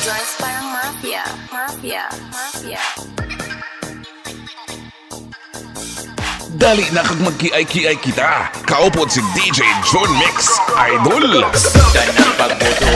Guys, parang mafia, mafia, mafia. Dali na kag magkiay-kiay kita. Kaupod si DJ John Mix Idol. Sudan ng pagbuto.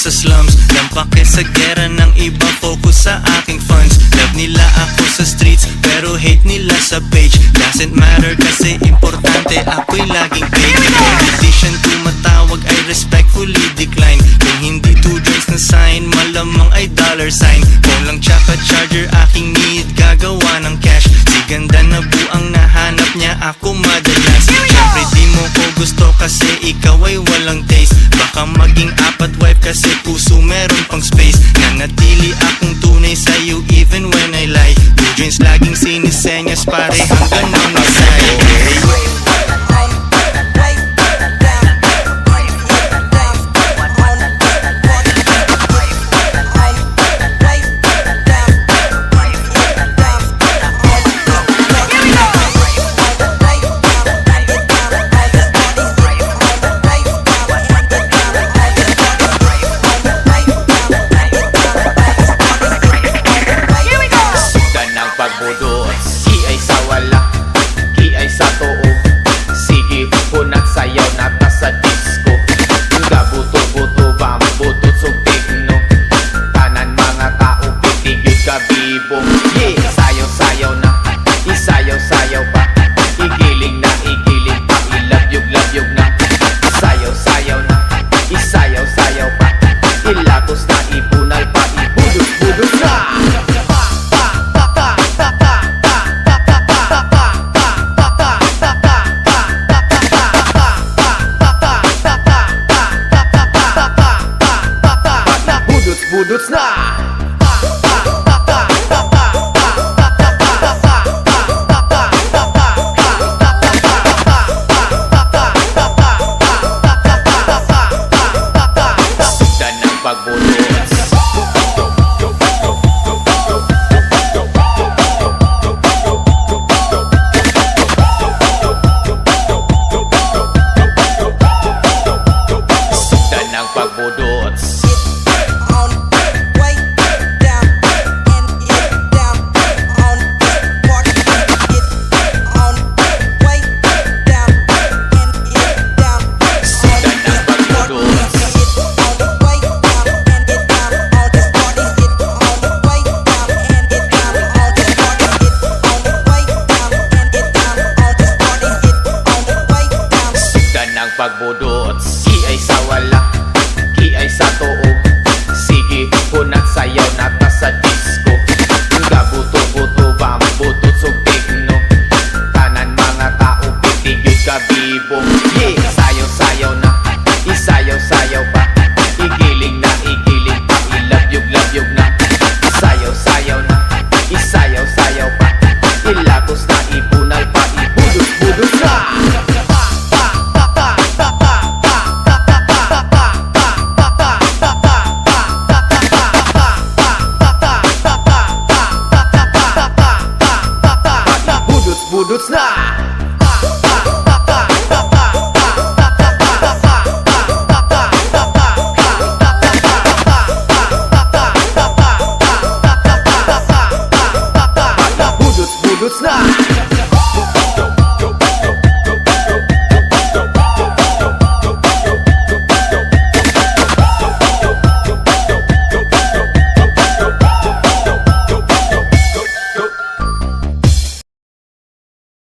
Sa slums, lampake sa gera ng iba, focus sa aking funds. Love nila ako sa streets, pero hate nila sa page. Doesn't matter kasi importante ako'y laging paid. Competition tumatawag ay respectfully decline. Kung hindi 2 joints na sign, malamang ay dollar sign. Phone lang tsaka charger, aking need, gagawa ng cash. Si ganda na buang nahanap niya ako madalas. Siyempre di mo ko gusto kasi ikaw ay walang taste. Baka maging 4 wife kasi puso meron pang space. Nanatili akong tunay sa'yo even when I lie. 2 joints laging sinisenyas pare hanggang mamatay. Pagbudot, kiay sa wala, kiay sa tuo. Sige, kunat sayaw na ta sa disco. Gabuto-buto, bambutot subigno. Tanan mga tao, pitigil kabibo. Yeah, sayaw-sayaw na, isayaw-sayaw pa. Igiling na, igiling pa, ilabyog-labyog na. Sayaw-sayaw na, isayaw-sayaw pa. Ilatos na, ibunal pa, ibudot-budot na. Budots na! Sudan ng pagbudots.